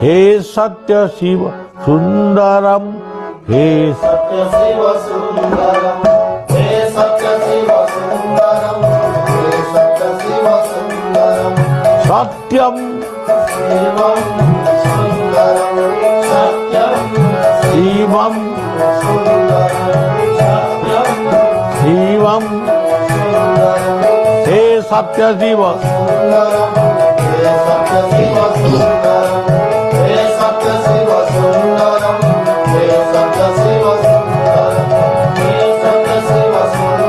हे सत्य शिव सुंदरम हे सत्य शिव सुंदरम हे सत्य शिव सुंदरम हे सत्य शिव सुंदरम सत्यम शिवम सुंदरम सत्यम शिवम सुंदरम सत्यम शिवम सुंदरम हे सत्य शिव सुंदरम हे सत्य शिव सुंदरम हे सत्य शिव सुंदरम हे सत्य शिव सुंदरम हे सत्य शिव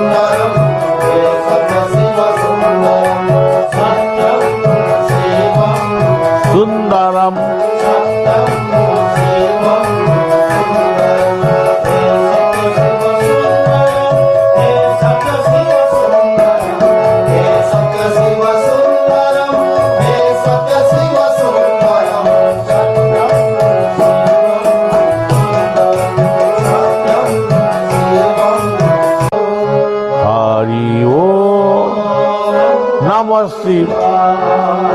सुंदरम हे सत्य शिव सुंदरम सत्यम शिवम सुंदरम सत्यम शिवम सुंदरम हे सत्य शिव सुंदरम हे सत्य शिव सुंदरम हे सत्य शिव सुंदरम हरि ओम नमः शिवाय।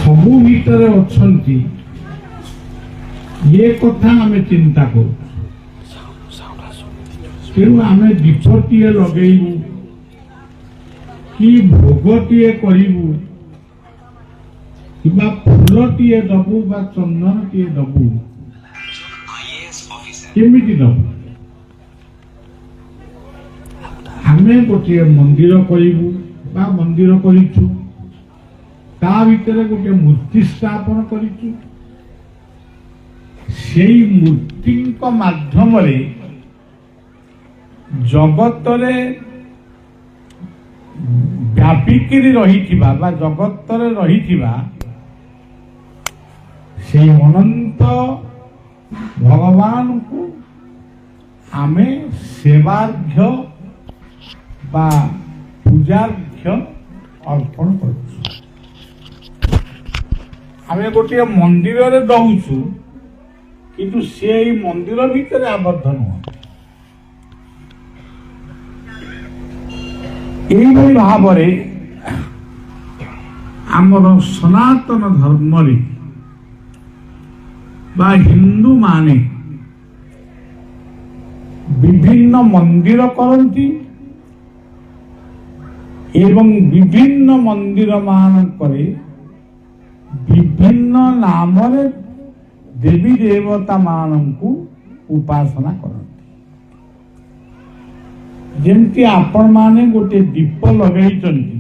सबू भीतर अच्छी ये कथा आम चिंता कर तेणु आम दीपटी लगेबू कि भोगटी करूँ कि फूलटी दबू बा चंदनटी दबू केमिति दबू ଆମେ ଗୋଟିଏ ମନ୍ଦିର କରିବୁ ବା ମନ୍ଦିର କରିଛୁ, ତା ଭିତରେ ଗୋଟିଏ ମୂର୍ତ୍ତି ସ୍ଥାପନ କରିଛୁ। ସେଇ ମୂର୍ତ୍ତିଙ୍କ ମାଧ୍ୟମରେ ଜଗତରେ ବ୍ୟାପିକିରି ରହିଥିବା ବା ଜଗତରେ ରହିଥିବା ସେଇ ଅନନ୍ତ ଭଗବାନଙ୍କୁ ଆମେ ସେବାର୍ଘ୍ୟ ବା ପୂଜାର୍ଘ୍ୟ ଅର୍ପଣ କରୁଛୁ। ଆମେ ଗୋଟିଏ ମନ୍ଦିରରେ ରହୁଛୁ, କିନ୍ତୁ ସେ ଏଇ ମନ୍ଦିର ଭିତରେ ଆବଦ୍ଧ ନୁହଁ। এইভাবে ভাବରେ ଆମର ସନାତନ ଧର୍ମରେ ବା ହିନ୍ଦୁ ମାନେ ବିଭିନ୍ନ ମନ୍ଦିର କରନ୍ତି ଏବଂ ବିଭିନ୍ନ ମନ୍ଦିର ମାନଙ୍କରେ ବିଭିନ୍ନ ନାମରେ ଦେବୀ ଦେବତା ମାନଙ୍କୁ ଉପାସନା କରନ୍ତି। ଯେମିତି ଆପଣ ମାନେ ଗୋଟେ ଦୀପ ଲଗାଇଛନ୍ତି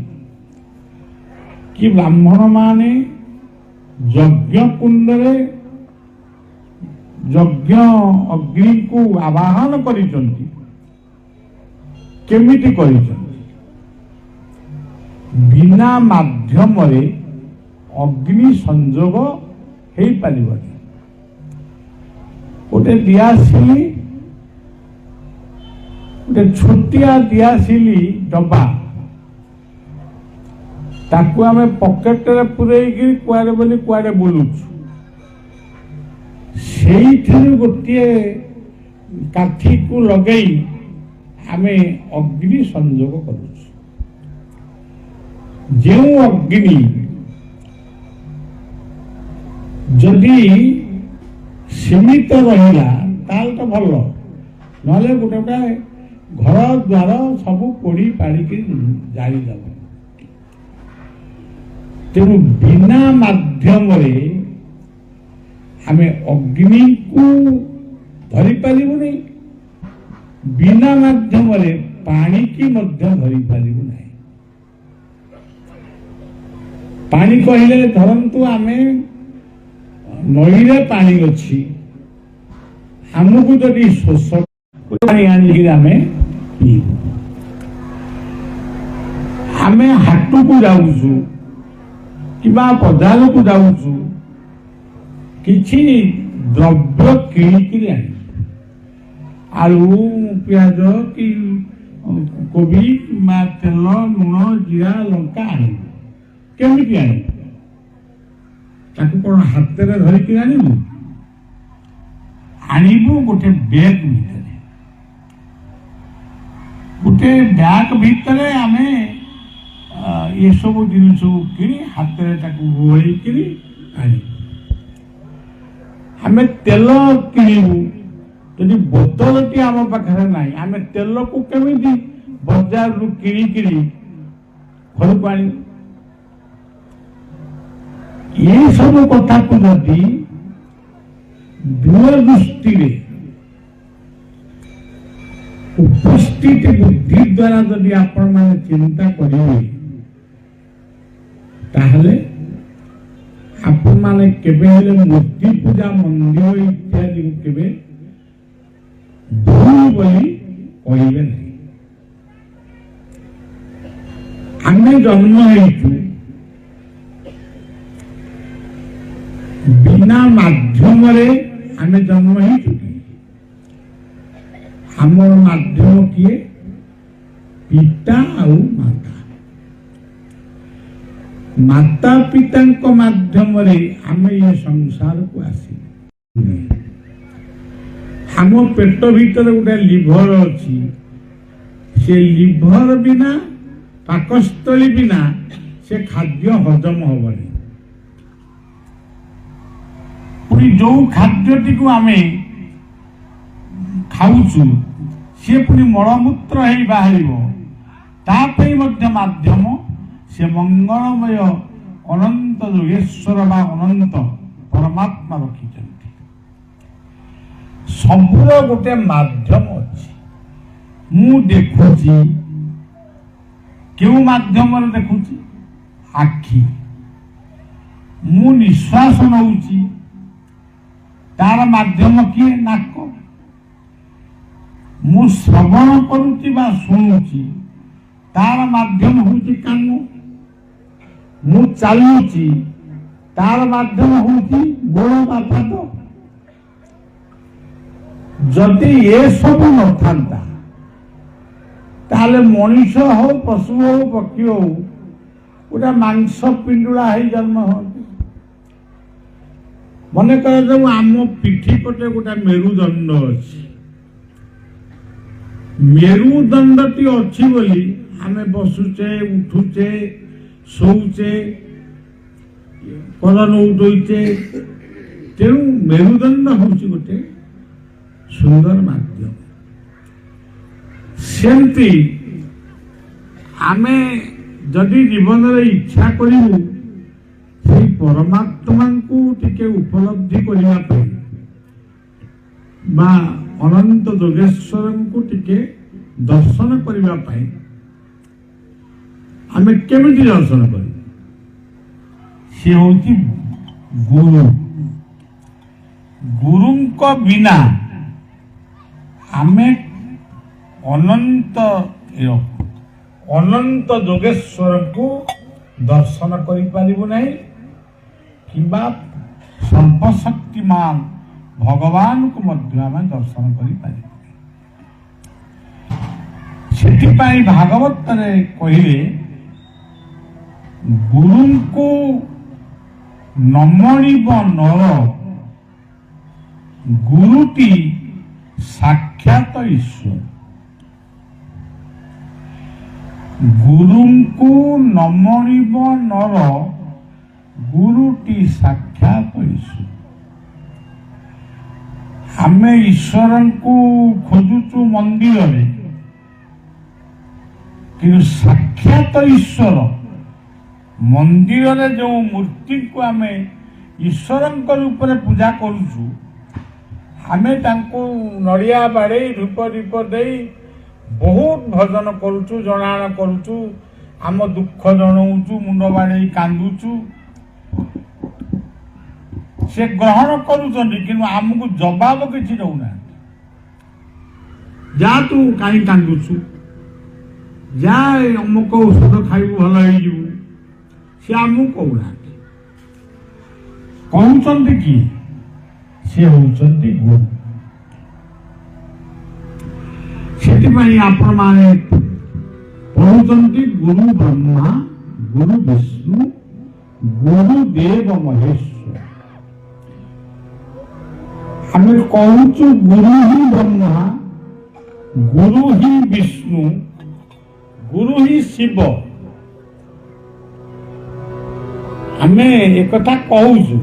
କି ବ୍ରାହ୍ମଣ ମାନେ ଯଜ୍ଞ କୁଣ୍ଡରେ ଯଜ୍ଞ ଅଗ୍ନିକୁ ଆବାହନ କରିଛନ୍ତି, କେମିତି କରିଛନ୍ତି? ବିନା ମାଧ୍ୟମରେ ଅଗ୍ନି ସଂଯୋଗ ହେଇପାରିବନି। ଗୋଟେ ଦିଆସିଲି, ଗୋଟେ ଛୋଟିଆ ଦିଆସିଲି ଡବା, ତାକୁ ଆମେ ପକେଟରେ ପୁରେଇକି କୁଆଡେ ବୋଲି କୁଆଡେ ବୁଲୁଛୁ। ସେଇଥିରୁ ଗୋଟିଏ କାଠିକୁ ଲଗେଇ ଆମେ ଅଗ୍ନି ସଂଯୋଗ କରୁଛୁ। ଯେଉଁ ଅଗ୍ନି ଯଦି ସୀମିତ ରହିଲା ତାହେଲେ ତ ଭଲ, ନହେଲେ ଗୋଟେ ଗୋଟେ ଘର ଦ୍ୱାର ସବୁ ପୋଡ଼ି ପାଡ଼ିକି ଜାଳିଦେବ। ତେଣୁ ବିନା ମାଧ୍ୟମରେ ଆମେ ଅଗ୍ନିକୁ ଧରିପାରିବୁନି, ବିନା ମାଧ୍ୟମରେ ପାଣିକି ମଧ୍ୟ ଧରିପାରିବୁ ନାହିଁ। ପାଣି କହିଲେ ଧରନ୍ତୁ ଆମେ ନଈରେ ପାଣି ଅଛି, ଆମକୁ ଯଦି ଶୋଷ ପାଣି ଆଣିକି ଆମେ ପିଇବୁ। ଆମେ ହାଟକୁ ଯାଉଛୁ କିମ୍ବା ବଜାରକୁ ଯାଉଛୁ, କିଛି ଦ୍ରବ୍ୟ କିଣିକିରି ଆଣିବୁ, ଆଳୁ ପିଆଜ କି କୋବି କିମ୍ବା ତେଲ ଲୁଣ ଜିରା ଲଙ୍କା ଆଣିବୁ। କେମିତି ଆଣିବୁ? ତାକୁ କଣ ହାତରେ ଧରିକି ଆଣିବୁ? ଆଣିବୁ ଗୋଟେ ବ୍ୟାଗ ଭିତରେ। ଗୋଟେ ବ୍ୟାଗ ଭିତରେ ଆମେ ଏସବୁ ଜିନିଷକୁ କିଣି ହାତରେ ତାକୁ ଗୋଳେଇକିରି ଆଣିବୁ। ଆମେ ତେଲ କିଣିବୁ, ଯଦି ବୋତଲଟି ଆମ ପାଖରେ ନାହିଁ, ଆମେ ତେଲକୁ କେମିତି ବଜାରରୁ କିଣିକିରି ଘରକୁ ଆଣିବୁ? ଏସବୁ କଥାକୁ ଯଦି ଦୂରଦୃଷ୍ଟିରେ ଉପସ୍ଥିତ ବୁଦ୍ଧି ଦ୍ୱାରା ଯଦି ଆପଣ ମାନେ ଚିନ୍ତା କରିବେ, ତାହେଲେ ଆପଣ ମାନେ କେବେ ହେଲେ ମୂର୍ତ୍ତି ପୂଜା ମନ୍ଦିର ଇତ୍ୟାଦି କେବେ ଭୁଲ ବୋଲି କହିବେ ନାହିଁ। ଆମେ ଜନ୍ମ ହେଇଛୁ ବିନା ମାଧ୍ୟମରେ, ଆମେ ଜନ୍ମ ହେଇଛୁ କି? ଆମର ମାଧ୍ୟମ କିଏ? ପିତା ଆଉ ମାତା। ମାତା ପିତାଙ୍କ ମାଧ୍ୟମରେ ଆମେ ଏ ସଂସାରକୁ ଆସିଲୁ। ଆମ ପେଟ ଭିତରେ ଗୋଟେ ଲିଭର ଅଛି, ସେ ଲିଭର ବିନା, ପାକସ୍ଥଳୀ ବିନା ସେ ଖାଦ୍ୟ ହଜମ ହବନି। ପୁଣି ଯୋଉ ଖାଦ୍ୟଟିକୁ ଆମେ ଖାଉଛୁ ସିଏ ପୁଣି ମଳମୂତ୍ର ହେଇ ବାହାରିବ, ତା ପାଇଁ ମଧ୍ୟ ମାଧ୍ୟମ ସେ ମଙ୍ଗଳମୟ ଅନନ୍ତ ଯୋଗେଶ୍ୱର ବା ଅନନ୍ତ ପରମାତ୍ମା ରଖିଛନ୍ତି। ସବୁର ଗୋଟେ ମାଧ୍ୟମ ଅଛି। ମୁଁ ଦେଖୁଛି, କେଉଁ ମାଧ୍ୟମରେ ଦେଖୁଛି? ଆଖି। ମୁଁ ନିଶ୍ୱାସ ନଉଛି, ତାର ମାଧ୍ୟମ କିଏ? ନାକ। ମୁଁ ଶ୍ରବଣ କରୁଛି ବା ଶୁଣୁଛି, ତାର ମାଧ୍ୟମ ହଉଛି କାନ। ମୁଁ ଚାଲୁଛି, ତାର ମାଧ୍ୟମ ହଉଛି ଗୋଡ଼ ବା ପାଦ। ଯଦି ଏସବୁ ନଥାନ୍ତା ତାହେଲେ ମଣିଷ ହଉ, ପଶୁ ହଉ, ପକ୍ଷୀ ହଉ ଗୋଟେ ମାଂସ ପିଣ୍ଡୁଳା ହେଇ ଜନ୍ମ ହୁଅନ୍ତି। ମନେ କରାଯାଉ ଆମ ପିଠି ପଟେ ଗୋଟେ ମେରୁଦଣ୍ଡ ଅଛି। ମେରୁଦଣ୍ଡଟି ଅଛି ବୋଲି ଆମେ ବସୁଛେ, ଉଠୁଛେ, ଶୋଉଛେ, କଲର ଉଠଉଛେ। ତେଣୁ ମେରୁଦଣ୍ଡ ହେଉଛି ଗୋଟେ ସୁନ୍ଦର ମାଧ୍ୟମ। ସେମିତି ଆମେ ଯଦି ଜୀବନରେ ଇଚ୍ଛା କରିବୁ ସେଇ ପରମାତ୍ମାଙ୍କୁ ଟିକେ ଉପଲବ୍ଧି କରିବା ପାଇଁ ବା ଅନନ୍ତ ଯୋଗେଶ୍ୱରଙ୍କୁ ଟିକେ ଦର୍ଶନ କରିବା ପାଇଁ ଆମେ କେମିତି ଦର୍ଶନ କରିବୁ? ସେ ହେଉଛି ଗୁରୁ। ଗୁରୁଙ୍କ ବିନା ଆମେ ଅନନ୍ତ ଯୋଗେଶ୍ୱରଙ୍କୁ ଦର୍ଶନ କରିପାରିବୁ ନାହିଁ କିମ୍ବା ସର୍ବଶକ୍ତିମାନ ଭଗବାନଙ୍କୁ ମଧ୍ୟ ଆମେ ଦର୍ଶନ କରିପାରିବୁ। ସେଥିପାଇଁ ଭାଗବତରେ କହିଲେ ଗୁରୁଙ୍କୁ ନମଣିବ ନର, ଗୁରୁଟି ସାକ୍ଷାତ ଈଶ୍ୱର। ଗୁରୁଙ୍କୁ ନମଣିବ ନର, ଗୁରୁଟି ସାକ୍ଷାତ ଈଶ୍ୱର। ଆମେ ଈଶ୍ୱରଙ୍କୁ ଖୋଜୁଛୁ ମନ୍ଦିରରେ, କିନ୍ତୁ ସାକ୍ଷାତ ଈଶ୍ୱର ମନ୍ଦିରରେ ଯେଉଁ ମୂର୍ତ୍ତିକୁ ଆମେ ଈଶ୍ୱରଙ୍କ ରୂପରେ ପୂଜା କରୁଛୁ, ଆମେ ତାଙ୍କୁ ନଡ଼ିଆ ବାଡ଼େଇ ଧୂପ ଦୀପ ଦେଇ ବହୁତ ଭଜନ କରୁଛୁ, ଜଣାଣ କରୁଛୁ, ଆମ ଦୁଃଖ ଜଣାଉଛୁ, ମୁଣ୍ଡ ବାଡ଼େଇ କାନ୍ଦୁଛୁ। ସେ ଗ୍ରହଣ କରୁଛନ୍ତି କିନ୍ତୁ ଆମକୁ ଜବାବ କିଛି ଦଉନାହାନ୍ତି। ଯା ତୁ କାହିଁ କାନ୍ଦୁଛୁ, ଯା ଅମୁକ ଔଷଧ ଖାଇବୁ ଭଲ ହେଇଯିବୁ, ସେ ଆମକୁ କହୁନାହାନ୍ତି। କହୁଛନ୍ତି କି? ସେ ହେଉଛନ୍ତି ଗୁରୁ। ସେଥିପାଇଁ ଆପଣମାନେ ପଢ଼ୁଛନ୍ତି ଗୁରୁ ବ୍ରହ୍ମା, ଗୁରୁ ବିଷ୍ଣୁ, ଗୁରୁଦେବ ମହେଶ୍ୱର। ଆମେ କହୁଛୁ ଗୁରୁ ହିଁ ବ୍ରହ୍ମା, ଗୁରୁ ହିଁ ବିଷ୍ଣୁ, ଗୁରୁ ହିଁ ଶିବ। ଆମେ ଏକଥା କହୁଛୁ,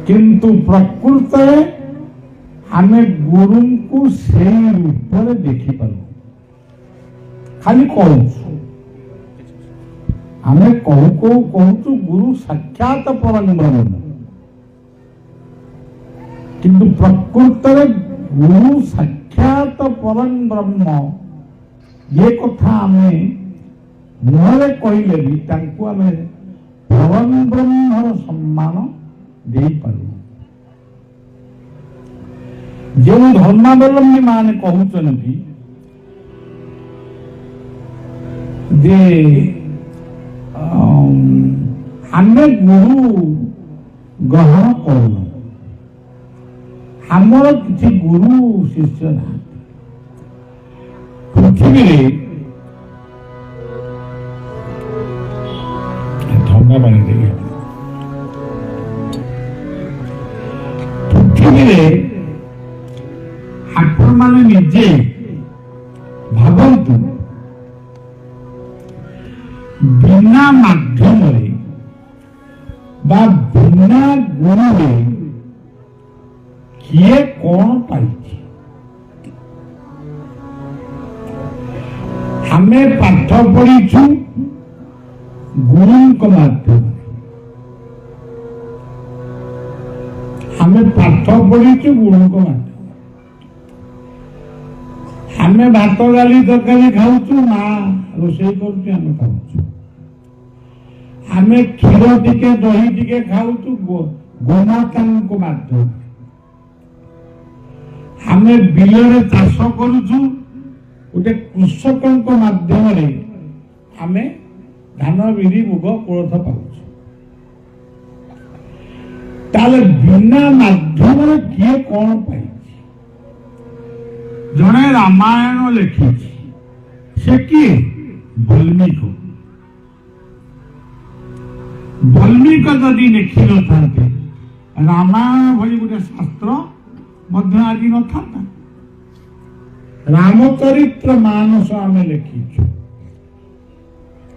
କିନ୍ତୁ ପ୍ରକୃତରେ ଆମେ ଗୁରୁଙ୍କୁ ସେଇ ରୂପରେ ଦେଖିପାରୁ। ଖାଲି କହୁଛୁ, ଆମେ କହୁଛୁ ଗୁରୁ ସାକ୍ଷାତ ପରଂବ୍ରହ୍ମ, କିନ୍ତୁ ପ୍ରକୃତରେ ଗୁରୁ ସାକ୍ଷାତ ପରଂବ୍ରହ୍ମ ଏ କଥା ଆମେ ମୁହଁରେ କହିଲେ ବି ତାଙ୍କୁ ଆମେ ପରଂବ୍ରହ୍ମର ସମ୍ମାନ ଦେଇପାରୁ। ଯେଉଁ ଧର୍ମାବଲମ୍ବୀ ମାନେ କହୁଛନ୍ତି ଯେ ଆମେ ଗୁରୁ ଗ୍ରହଣ କରୁନୁ, ଆମର କିଛି ଗୁରୁ ଶିଷ୍ୟ ନାହାନ୍ତି। ପୃଥିବୀରେ ଥଣ୍ଡା ପାଣି ଦେଇ ପୃଥିବୀରେ ଆପଣମାନେ ନିଜେ ଭାବନ୍ତୁ, ବିନା ମାଧ୍ୟମରେ ବା ବିନା ଗୁରୁରେ କିଏ କଣ ପାଇଛି? ଆମେ ପାଠ ପଢିଛୁ ଗୁରୁଙ୍କ ମାଧ୍ୟମରେ, ଆମେ ପାଠ ପଢିଛୁ ଗୁରୁଙ୍କ ମାଧ୍ୟମରେ। ଆମେ ଆମେ ଭାତ ଡାଲି ତରକାରୀ ଖାଉଛୁ, ମା ରୋଷେଇ କରୁଛି, ଆମେ ଖାଉଛୁ। ଆମେ କ୍ଷୀର ଟିକେ ଦହି ଟିକେ ଖାଉଛୁ ଗୋମାତାଙ୍କ ମାଧ୍ୟମରେ। ଆମେ ବିଲରେ ଚାଷ କରୁଛୁ, ଗୋଟେ କୃଷକଙ୍କ ମାଧ୍ୟମରେ ଆମେ ଧାନ ବିରି ମୁଗ କୋଳଥ ପାଉଛୁ। ତାହେଲେ ବିନା ମାଧ୍ୟମରେ କିଏ କଣ ପାଇଛି? ଜଣେ ରାମାୟଣ ଲେଖିଛି, ସେ କିଏ? ବାଲ୍ମୀକି। ବାଲ୍ମୀକି ଯଦି ଲେଖିନଥାନ୍ତେ ରାମାୟଣ ଭଳି ଗୋଟେ ଶାସ୍ତ୍ର ମଧ୍ୟ ଆଜି ନଥାନ୍ତା। ରାମଚରିତ୍ର ମାନସ ଆମେ ଲେଖିଛୁ,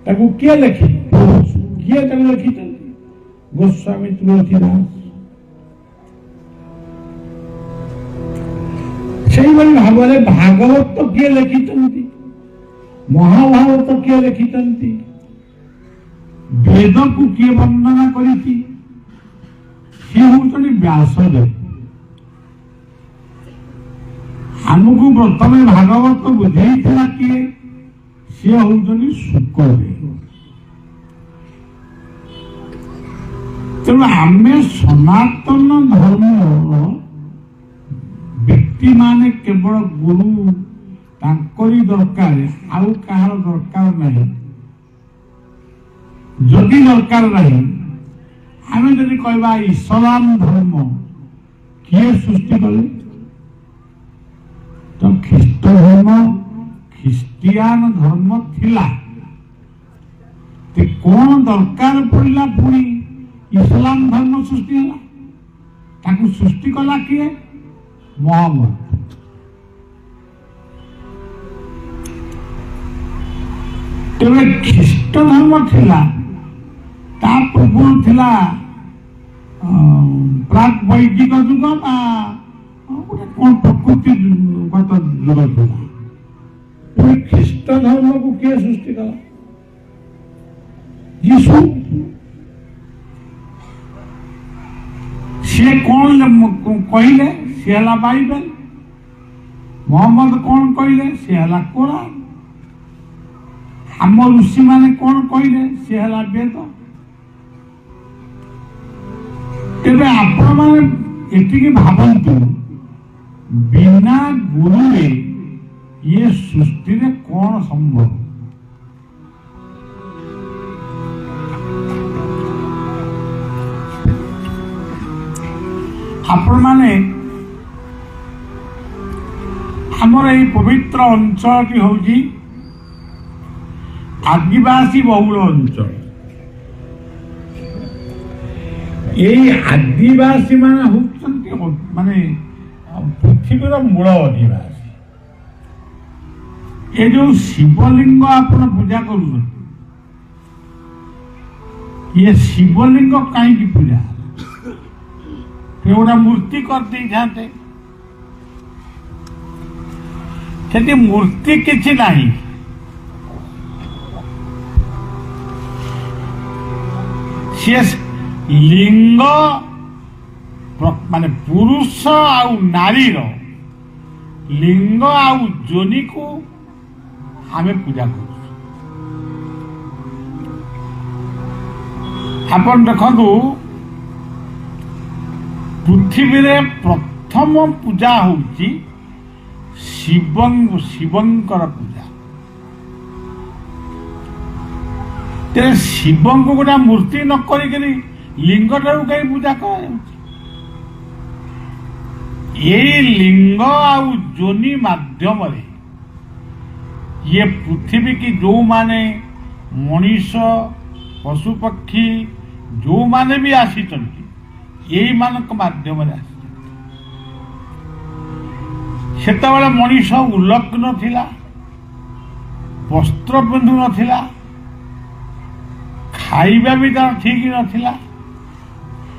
ତାକୁ କିଏ ଲେଖିଛି? କିଏ ତାକୁ ଲେଖିଛନ୍ତି? ଗୋସ୍ୱାମୀ ତୁଳସୀଦାସ। ସେଇଭଳି ଭାବରେ ଭାଗବତ କିଏ ଲେଖିଛନ୍ତି? ମହାଭାରତ କିଏ ଲେଖିଛନ୍ତି? ବେଦକୁ କିଏ ବର୍ଣ୍ଣନା କରିଛି? ସିଏ ହଉଛନ୍ତି ବ୍ୟାସଦେବ। ଆମକୁ ପ୍ରଥମେ ଭାଗବତ ବୁଝେଇଥିଲା କିଏ? ସିଏ ହଉଛନ୍ତି ଶୁକଦେବ। ତେଣୁ ଆମେ ସନାତନ ଧର୍ମର ବ୍ୟକ୍ତିମାନେ କେବଳ ଗୁରୁ ତାଙ୍କରି ଦରକାର, ଆଉ କାହାର ଦରକାର ନାହିଁ। ଯଦି ଦରକାର ନାହିଁ, ଆମେ ଯଦି କହିବା ଇସଲାମ ଧର୍ମ କିଏ ସୃଷ୍ଟି କଲେ? ତ ଖ୍ରୀଷ୍ଟ ଧର୍ମ, ଖ୍ରୀଷ୍ଟିଆନ ଧର୍ମ ଥିଲା। କଣ ଦରକାର ପଡ଼ିଲା ପୁଣି ଇସଲାମ ଧର୍ମ ସୃଷ୍ଟି ହେଲା? ତାକୁ ସୃଷ୍ଟି କଲା କିଏ? ମହମ୍ମଦ। ତେବେ ଖ୍ରୀଷ୍ଟ ଧର୍ମ ଥିଲା, ତା ପୂର୍ବରୁ ଥିଲା ପ୍ରାକ୍ ବୈଦିକ ଯୁଗ ବା ଗୋଟେ କଣ ପ୍ରକୃତିଗତ ଯୁଗ ଥିଲା। ତେବେ ଖ୍ରୀଷ୍ଟ ଧର୍ମକୁ କିଏ ସୃଷ୍ଟି କଲା? ଯୀଶୁ। ସିଏ କଣ କହିଲେ? ସିଏ ହେଲା ବାଇବେଲ। ମହମ୍ମଦ କଣ କହିଲେ? ସିଏ ହେଲା କୋରାନ। ଆମ ଋଷିମାନେ କଣ କହିଲେ? ସିଏ ହେଲା ବେଦ। ତେବେ ଆପଣମାନେ ଏତିକି ଭାବନ୍ତୁ, ବିନା ଗୁରୁରେ ଇଏ ସୃଷ୍ଟିରେ କଣ ସମ୍ଭବ? ଆପଣମାନେ ଆମର এই ପବିତ୍ର ଅଞ୍ଚଳଟି ହଉଛି ଆଦିବାସୀ ବହୁଳ ଅଞ୍ଚଳ। এই ଆଦିବାସୀ ମାନେ ହଉଛନ୍ତି ମାନେ ପୃଥିବୀର ମୂଳ ଅଧିବାସୀ। ଏ ଯୋଉ ଶିବଲିଙ୍ଗ ଆପଣ ପୂଜା କରୁଛନ୍ତି, ଇଏ ଶିବଲିଙ୍ଗ କାହିଁକି ପୂଜା? ଗୋଟେ ମୂର୍ତ୍ତି କରିଦେଇଥାନ୍ତେ। ସେଠି ମୂର୍ତ୍ତି କିଛି ନାହିଁ। ସିଏ ଲିଙ୍ଗ ମାନେ ପୁରୁଷ ଆଉ ନାରୀର ଲିଙ୍ଗ ଆଉ ଯୋନିକୁ ଆମେ ପୂଜା କରୁଛୁ। ଆପଣ ଦେଖନ୍ତୁ, ପୃଥିବୀରେ ପ୍ରଥମ ପୂଜା ହଉଛି ଶିବଙ୍କର ପୂଜା। ତେବେ ଶିବଙ୍କୁ ଗୋଟେ ମୂର୍ତ୍ତି ନ କରିକି ଲିଙ୍ଗଟାକୁ କାହିଁ ପୂଜା କରାଯାଉଛି? ଏଇ ଲିଙ୍ଗ ଆଉ ଯୋନି ମାଧ୍ୟମରେ ଇଏ ପୃଥିବୀ କି ଯୋଉମାନେ ମଣିଷ ପଶୁପକ୍ଷୀ ଯୋଉମାନେ ବି ଆସିଛନ୍ତି, ଏଇମାନଙ୍କ ମାଧ୍ୟମରେ ଆସିଛନ୍ତି। ସେତେବେଳେ ମଣିଷ ଉଲଗ୍ନ ଥିଲା, ବସ୍ତ୍ର ପିନ୍ଧୁ ନଥିଲା, ଖାଇବା ବି ତାର ଠିକ ନଥିଲା।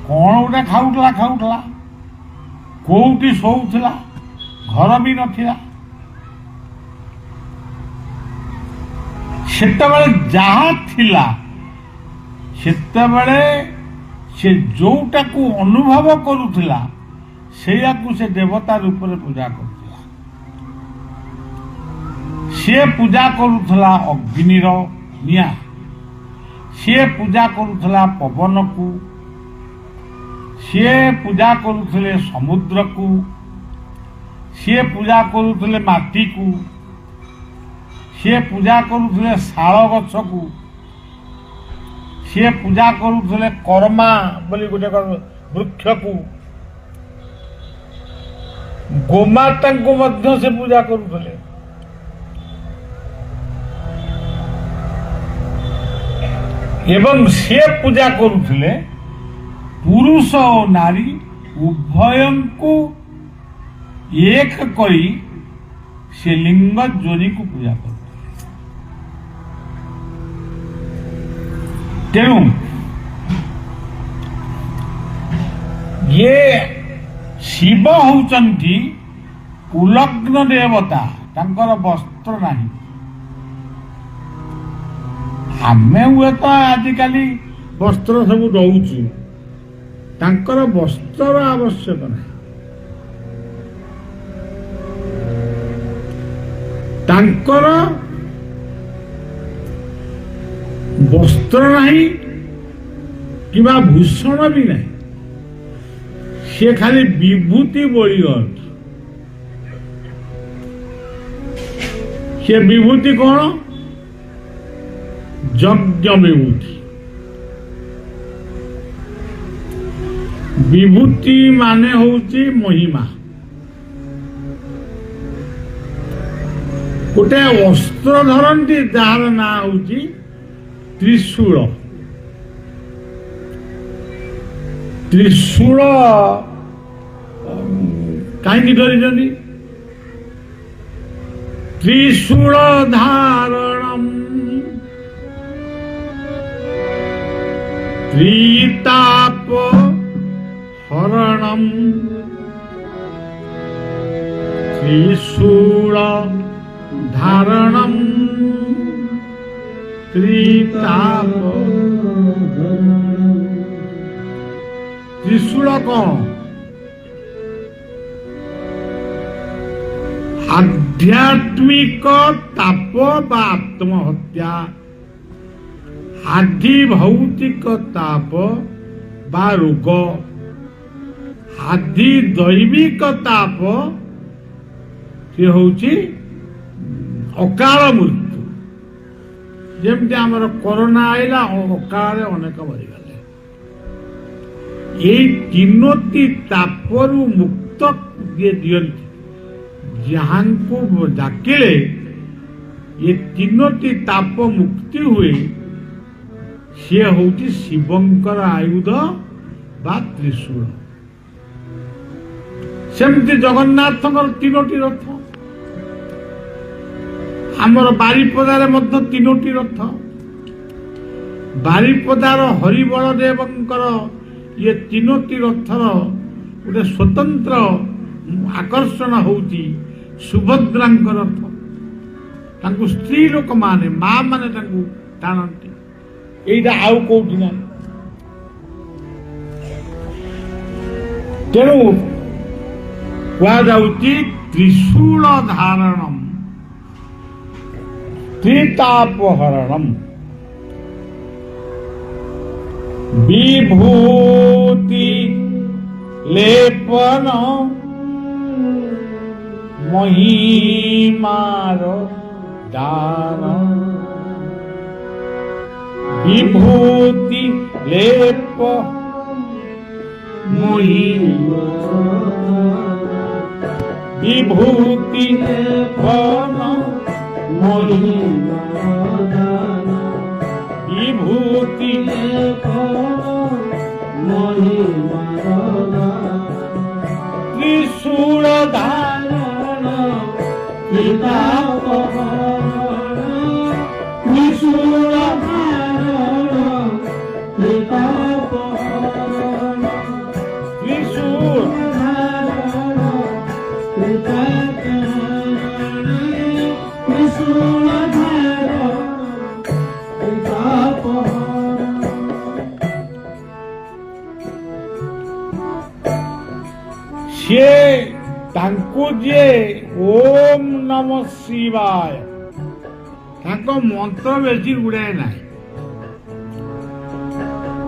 କଣ ଗୋଟେ ଖାଉଥିଲା, କୋଉଠି ଶୋଉଥିଲା, ଘର ବି ନଥିଲା। ସେତେବେଳେ ଯାହା ଥିଲା, ସେତେବେଳେ ସେ ଯୋଉଟାକୁ ଅନୁଭବ କରୁଥିଲା, ସେଇଆକୁ ସେ ଦେବତା ରୂପରେ ପୂଜା କରୁଥିଲା। ସିଏ ପୂଜା କରୁଥିଲା ଅଗ୍ନିର ନିଆଁ, ସିଏ ପୂଜା କରୁଥିଲା ପବନକୁ, ସିଏ ପୂଜା କରୁଥିଲେ ସମୁଦ୍ରକୁ, ସିଏ ପୂଜା କରୁଥିଲେ ମାଟିକୁ, ସିଏ ପୂଜା କରୁଥିଲେ ଶାଳ ଗଛକୁ, ସିଏ ପୂଜା କରୁଥିଲେ କର୍ମା ବୋଲି ଗୋଟେ ବୃକ୍ଷକୁ, ଗୋମାତାଙ୍କୁ ମଧ୍ୟ ସେ ପୂଜା କରୁଥିଲେ। ଏବଂ ସେ ପୂଜା କରୁଥିଲେ ପୁରୁଷ ଓ ନାରୀ ଉଭୟଙ୍କୁ ଏକ କରି ସେ ଲିଙ୍ଗ ଯୋନିକୁ ପୂଜା କରୁଥିଲେ। ତେଣୁ ଇଏ ଶିବ ହଉଛନ୍ତି ଉଲଗ୍ନ ଦେବତା, ତାଙ୍କର ବସ୍ତ୍ର ନାହିଁ। ଆମେ ହୁଏତ ଆଜିକାଲି ବସ୍ତ୍ର ସବୁ ଦଉଛୁ, ତାଙ୍କର ବସ୍ତ୍ରର ଆବଶ୍ୟକ ନାହିଁ। ତାଙ୍କର ବସ୍ତ୍ର ନାହିଁ କିମ୍ବା ଭୂଷଣ ବି ନାହିଁ, ସେ ଖାଲି ବିଭୂତି ବୋଳିଗନ୍ତି। ସେ ବିଭୂତି କଣ? ଯଜ୍ଞ ବିଭୂତି। ବିଭୂତି ମାନେ ହଉଛି ମହିମା। ଗୋଟେ ଅସ୍ତ୍ର ଧରନ୍ତି ଯାହାର ନାଁ ହଉଛି ତ୍ରିଶୂଳ। ତ୍ରିଶୂଳ କାହିଁକି ଧରିଛନ୍ତି? ତ୍ରିଶୂଳ ଧାରଣମ୍ ତ୍ରିତାପ ହରଣମ୍ ତ୍ରିଶୂଳ ଧାରଣମ୍ ତ୍ରିତାପ। ତ୍ରିଶୂଳ କଣ? ଆଧ୍ୟାତ୍ମିକ ତାପ ବା ଆତ୍ମହତ୍ୟା, ଆଧି ଭୌତିକ ତାପ ବା ରୋଗ, ଆଧି ଦୈବିକ ତାପ ସେ ହଉଛି ଅକାଳ ମୃତ୍ୟୁ। ଯେମିତି ଆମର କରୋନା ଆଇଲା, ଅକାଳରେ ଅନେକ ମରିଗଲେ। ଏଇ ତିନୋଟି ତାପରୁ ମୁକ୍ତ ଯିଏ ଦିଅନ୍ତି, ଯାହାଙ୍କୁ ଡାକିଲେ ଏ ତିନୋଟି ତାପ ମୁକ୍ତି ହୁଏ, ସିଏ ହଉଛି ଶିବଙ୍କର ଆୟୁଧ ବା ତ୍ରିଶୂଳ। ସେମିତି ଜଗନ୍ନାଥଙ୍କର ତିନୋଟି ରଥ, ଆମର ବାରିପଦାରେ ମଧ୍ୟ ତିନୋଟି ରଥ। ବାରିପଦାର ହରିବଳଦେବଙ୍କର ଇଏ ତିନୋଟି ରଥର ଗୋଟେ ସ୍ୱତନ୍ତ୍ର ଆକର୍ଷଣ ହଉଛି ସୁଭଦ୍ରାଙ୍କ ରଥ। ତାଙ୍କୁ ସ୍ତ୍ରୀ ଲୋକମାନେ, ମା ମାନେ ତାଙ୍କୁ ଟାଣନ୍ତି। এইটা ଆଉ କୋଉଠି ନାହିଁ। ତେଣୁ କୁହାଯାଉଛି ତ୍ରିଶୂଳ ଧାରଣମ୍ ତ୍ରିତାପହରଣମ୍ ବିଭୂତି ଲେପନ ମହିମାର ଦାନ। विभूति लेप महिमा, विभूति लेपन महिमा, विभूति लेपन महिमा, त्रिशूल धारण त्रितापहरण, त्रिशूल ସେ ତାଙ୍କୁ ଯିଏ ଓମ୍ ନମଃ ଶିବାୟ ତାଙ୍କ ମନ୍ତ୍ର ବେଶୀ ଗୁଡ଼ାଏ ନାହିଁ,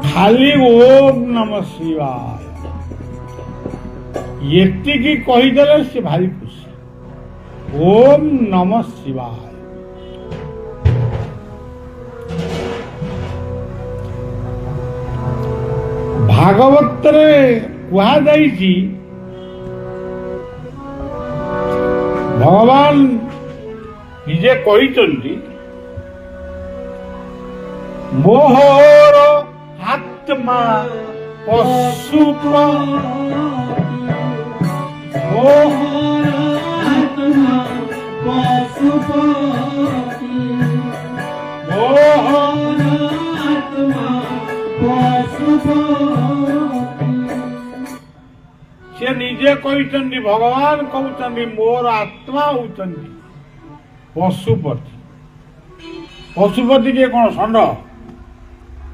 ଖାଲି ଓମ୍ ନମ ଶିବାୟ ଏତିକି କହିଦେଲେ ସେ ଭାରି ଖୁସି। ଓମ୍ ନମ ଶିବାୟ। ଭାଗବତରେ କୁହାଯାଇଛି ଭଗବାନ ନିଜେ କହିଛନ୍ତି ମୋହର ଆତ୍ମା ପଶୁପ ସେ ନିଜେ କହିଛନ୍ତି, ଭଗବାନ କହୁଛନ୍ତି ମୋର ଆତ୍ମା ହଉଛନ୍ତି ପଶୁପତି। ପଶୁପତି କିଏ କଣ ଷଣ୍ଢ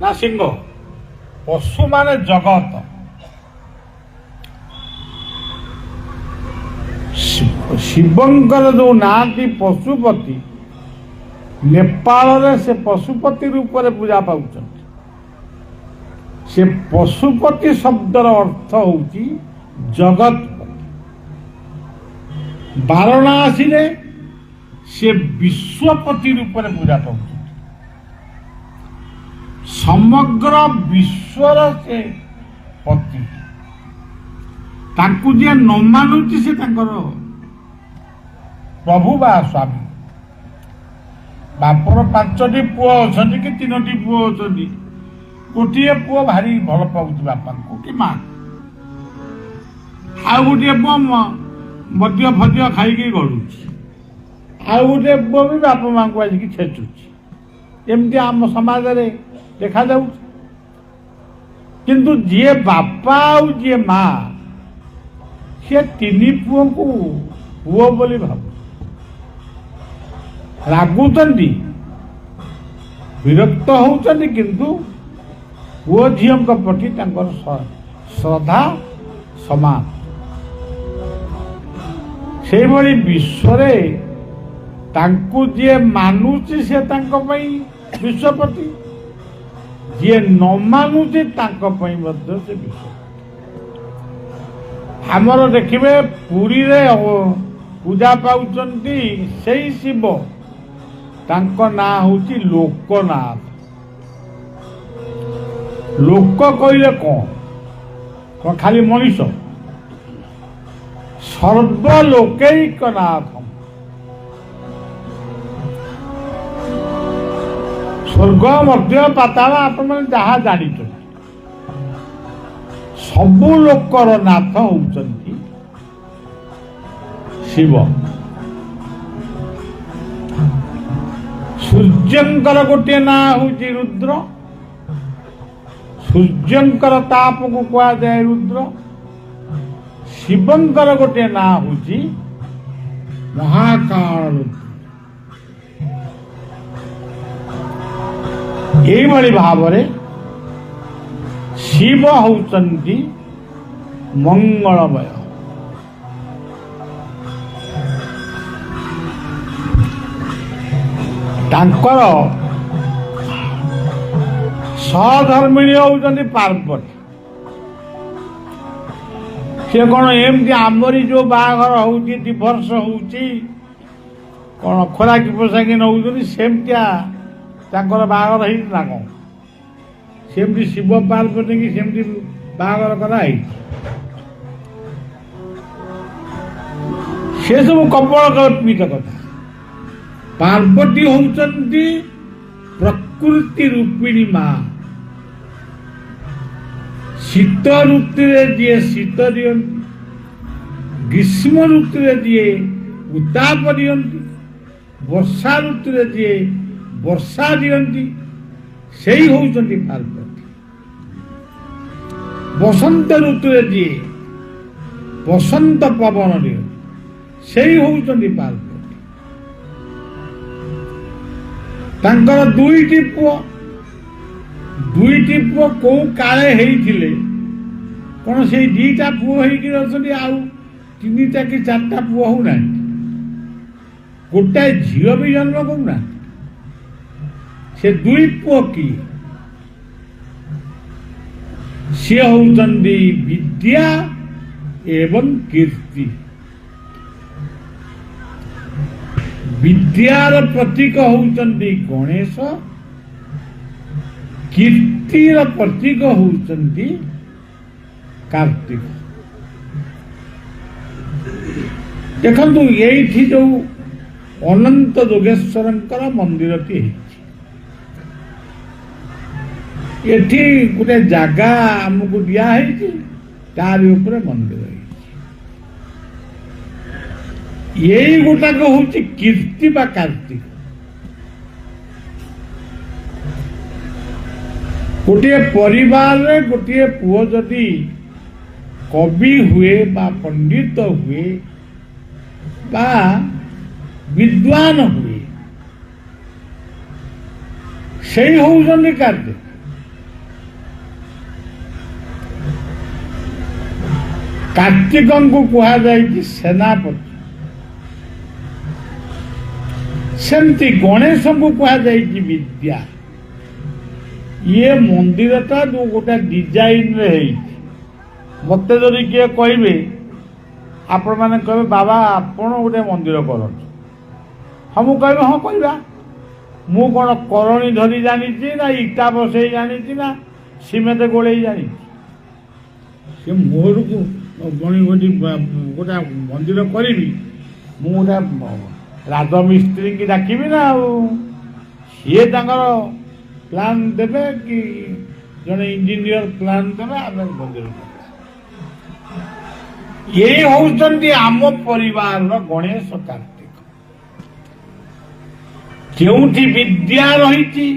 ନା ସିଂହ? ପଶୁ ମାନେ ଜଗତ। ଶିବଙ୍କର ଯୋଉ ନାଁଟି ପଶୁପତି, ନେପାଳରେ ସେ ପଶୁପତି ରୂପରେ ପୂଜା ପାଉଛନ୍ତି। ସେ ପଶୁପତି ଶବ୍ଦର ଅର୍ଥ ହଉଛି ଜଗତପତି। ବାରାଣାସୀରେ ସେ ବିଶ୍ୱପତି ରୂପରେ ପୂଜା ପାଉଛନ୍ତି। ସମଗ୍ର ବିଶ୍ୱର ସେ ପତି। ତାଙ୍କୁ ଯିଏ ନ ମାନୁଛି ସେ ତାଙ୍କର ପ୍ରଭୁ ବା ସ୍ୱାମୀ। ବାପର 5ଟି ପୁଅ ଅଛନ୍ତି କି 3ଟି ପୁଅ ଅଛନ୍ତି, ଗୋଟିଏ ପୁଅ ଭାରି ଭଲ ପାଉଛି ବାପାଙ୍କୁ କି ମା, ଆଉ ଗୋଟିଏ ପୁଅ ମଦ୍ୟ ଫଦ୍ୟ ଖାଇକି ଗଡୁଛି, ଆଉ ଗୋଟିଏ ପୁଅ ବି ବାପା ମାଙ୍କୁ ଆସିକି ଛେଚୁଛି। ଏମିତି ଆମ ସମାଜରେ ଦେଖାଯାଉଛି। କିନ୍ତୁ ଯିଏ ବାପା ଆଉ ଯିଏ ମା, ସେ 3 ପୁଅଙ୍କୁ ପୁଅ ବୋଲି ଭାବୁ ରାଗୁଛନ୍ତି, ବିରକ୍ତ ହଉଛନ୍ତି, କିନ୍ତୁ ପୁଅ ଝିଅଙ୍କ ପ୍ରତି ତାଙ୍କର ଶ୍ରଦ୍ଧା ସମାନ। ସେଇଭଳି ବିଶ୍ୱରେ ତାଙ୍କୁ ଯିଏ ମାନୁଛି ସେ ତାଙ୍କ ପାଇଁ ବିଶ୍ୱପତି, ଯିଏ ନ ମାନୁଛି ତାଙ୍କ ପାଇଁ ମଧ୍ୟ ସେ ବିଶ୍ୱପତି। ଆମର ଦେଖିବେ ପୁରୀରେ ପୂଜା ପାଉଛନ୍ତି ସେଇ ଶିବ, ତାଙ୍କ ନାଁ ହଉଛି ଲୋକନାଥ। ଲୋକ କହିଲେ କଣ ଖାଲି ମଣିଷ? ସର୍ବଲୋକୈକନାଥ। ସ୍ୱର୍ଗ ମଧ୍ୟ ପାତାଳ ଆପଣମାନେ ଯାହା ଜାଣିଛନ୍ତି, ସବୁ ଲୋକର ନାଥ ହଉଛନ୍ତି ଶିବ। ସୂର୍ଯ୍ୟଙ୍କର ଗୋଟିଏ ନାଁ ହଉଛି ରୁଦ୍ର। ସୂର୍ଯ୍ୟଙ୍କର ତାପକୁ କୁହାଯାଏ ରୁଦ୍ର। ଶିବଙ୍କର ଗୋଟିଏ ନାଁ ହଉଛି ମହାକାଳ। ଏଇଭଳି ଭାବରେ ଶିବ ହଉଛନ୍ତି ମଙ୍ଗଳମୟ। ତାଙ୍କର ସହଧର୍ମିଣୀ ହଉଛନ୍ତି ପାର୍ବତୀ। ସେ କଣ ଏମିତି ଆମରି ଯୋଉ ବାହାଘର ହଉଛି, ଡିଭୋର୍ସ ହଉଛି, କଣ ଖୋରାକି ପୋଷାକି ନଉଛନ୍ତି, ସେମିତିଆ ତାଙ୍କର ବାହାଘର ହେଇଛି ନା କଣ? ସେମିତି ଶିବ ପାର୍ବତୀ କି ସେମିତି ବାହାଘର କରାହେଇଛି? ସେ ସବୁ କପଳ କଳ୍ପିତ କଥା। ପାର୍ବତୀ ହଉଛନ୍ତି ପ୍ରକୃତି ରୂପିଣୀ ମା। ଶୀତ ଋତୁରେ ଯିଏ ଶୀତ ଦିଅନ୍ତି, ଗ୍ରୀଷ୍ମ ଋତୁରେ ଯିଏ ଉତ୍ତାପ ଦିଅନ୍ତି, ବର୍ଷା ଋତୁରେ ଯିଏ ବର୍ଷା ଦିଅନ୍ତି, ସେଇ ହଉଛନ୍ତି ପାର୍ବତୀ। ବସନ୍ତ ଋତୁରେ ଯିଏ ବସନ୍ତ ପବନ ଦିଅନ୍ତି, ସେଇ ହଉଛନ୍ତି ପାର୍ବତୀ। ତାଙ୍କର 2ଟି ପୁଅ। 2ଟି ପୁଅ କୋଉ କାଳେ ହେଇଥିଲେ, କଣ ସେଇ 2ଟା ପୁଅ ହେଇକି ଅଛନ୍ତି, ଆଉ 3ଟା କି 4ଟା ପୁଅ ହଉନାହାନ୍ତି? ଗୋଟାଏ ଝିଅ ବି ଜନ୍ମ କରୁନାହାନ୍ତି। से दुई पुओ की सी होउचंदी विद्या एवं कीर्ति। विद्यार प्रतीक होउचंदी गणेश, कीर्तिर प्रतीक होउचंदी कार्तिक। देखंतु एठी जो अनंत जोगेश्वरंकर मंदिरटी एठी गोटे जागा आमको दिया है तारी ऊपर मंदिर यही गोटाक हूँ कीर्ति बा कार्तिक। गोटे परिवार गोटे पुओ जदि कवि हुए बा पंडित हुए बा विद्वान हुए से होउछन्ति कार्तिक। कार्तिकन को कहा जाए सेनापति, सेमती गणेश को कहा जाए विद्या। ये मंदिरटा जो गोटे डिजाइन रे मत जदि किए कहे आपण मैंने कहे बाबा आपण गोटे मंदिर कर हम कह हाँ कहवा मु कौन करणी धरी जानी ना इटा बसई जानी ना सीमेंट गोड़े जानी से मोर को गणी गणी गोटे मंदिर करी मु गोटे राजमिस्त्री की डाकिबी ना सी प्लान देवे कि जड़े इंजीनियर प्लान देवे आम मंदिर ये होउचंती आम परिवार गणेश कार्तिक। जेउठी विद्या रही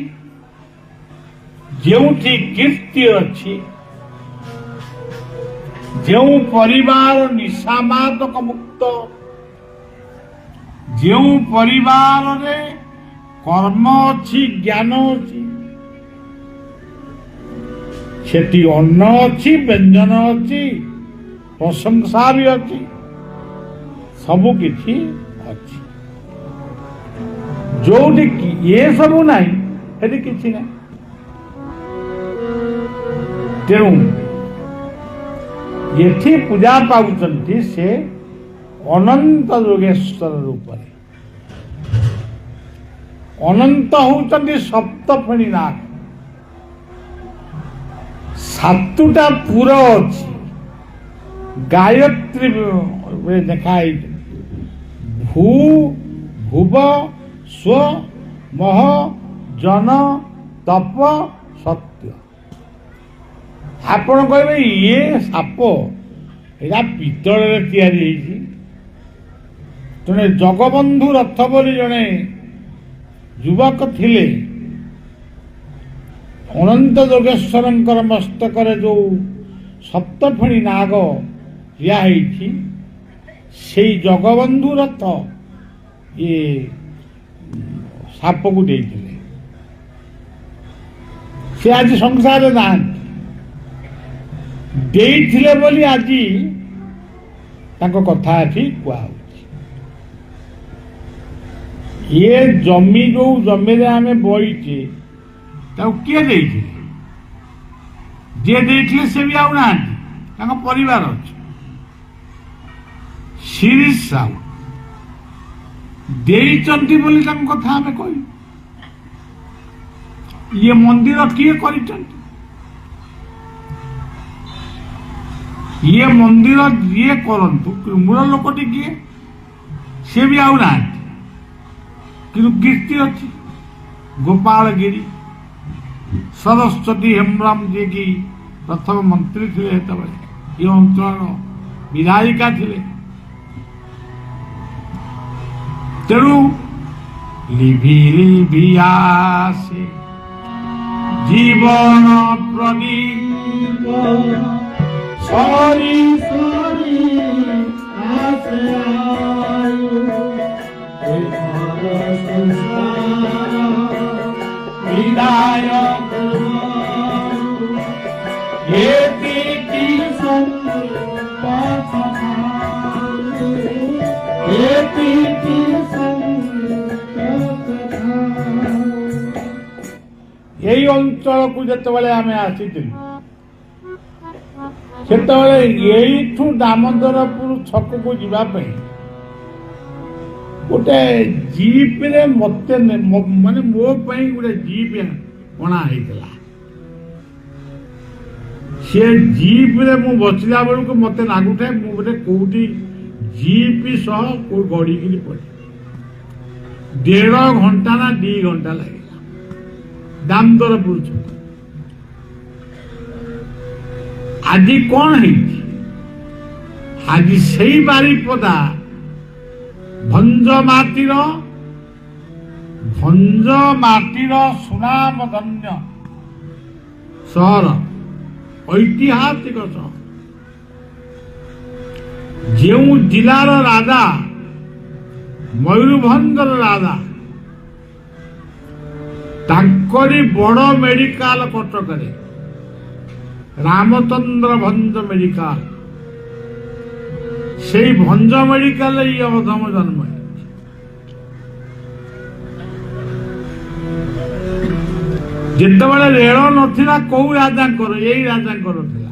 जेउठी कीर्ति अच्छी जो परिवार निशामादक मुक्त जो परिवार रे कर्म अच्छी ज्ञान अच्छी सेठी अन्न अच्छी व्यंजन अच्छी प्रशंसा भी अच्छी सबु किछि अच्छी जो ये सबू नहीं सेठी किछि नहीं। तेणु ये पूजा पाउचंती से अनंत योगेश्वर रूप में। अनंत होउचंती सप्तफणी नाग सातुटा पुर अच्छी गायत्री देखाई भू भुव स्व मह जन तप सत्य। आपण कहे ये साप एटा पितल तैयारी जड़े जगबंधु रथ बोली जड़े युवक थिले अनंत योगेश्वर मस्तक जो सप्तफणी नाग दिया से जगबंधु रथ ये साप को देते से आज संसार ना देइथिले बोली आज ताको कथा ठीक कुआ ये जमी जो जमी रे आमे बइचे ताको किए देइथिले जे देइथिले से भी आउ ना ताको परिवार अछि शिरीष साहू देइचंती बोली ताको कथा आमे कहि ये मंदिर किए करिचंती ये मंदिर ये करंतु मूल लोकटी किए सी भी आउ ना कि कीर्ति अच्छी गोपाल गिरी सरस्वती हेम्ब्रम जी की प्रथम मंत्री थे ये अंचल विधायिका थे। तेणु लिभि लिभि आसे जीवन प्रदीप सॉरी सॉरी आसे आयु विदाय ये की এই ଅଞ୍ଚଳକୁ ଯେତେବେଳେ ଆମେ ଆସିଥିଲୁ ସେତେବେଳେ ଏଇଠୁ ଦାମୋଦରପୁର ଛକକୁ ଯିବା ପାଇଁ ଗୋଟେ ଜିପରେ ମତେ ମାନେ ମୋ ପାଇଁ ଗୋଟେ ଜିପ୍ ଅଣା ହେଇଥିଲା। ସେ ଜିପରେ ମୁଁ ବସିଲା ବେଳକୁ ମତେ ଲାଗୁଥାଏ ମୁଁ ଗୋଟେ କୋଉଠି ଜିପ୍ ସହ କୋଉ ଗଡିକିରି ପଡେ। 1.5 ଘଣ୍ଟା ନା 2 ଘଣ୍ଟା ଲାଗିଲା ଦାମୋଦରପୁର ଛକ। ଆଜି କଣ ହେଇଛି? ଆଜି ସେଇ ବାରିପଦା ଭଞ୍ଜ ମାଟିର ସୁନାମ ଧନ୍ୟ ସହର, ଐତିହାସିକ ସହର। ଯେଉଁ ଜିଲ୍ଲାର ରାଜା ମୟୂରଭଞ୍ଜର ରାଜା, ତାଙ୍କରି ବଡ ମେଡିକାଲ କଟକରେ ରାମଚନ୍ଦ୍ର ଭଞ୍ଜ ମେଡିକାଲ। ସେଇ ଭଞ୍ଜ ମେଡିକାଲ ଏଇ ଅଧମ ଜନ୍ମ ହେଇଛି। ଯେତେବେଳେ ରେଳ ନଥିଲା କୋଉ ରାଜାଙ୍କର? ଏଇ ରାଜାଙ୍କର ଥିଲା।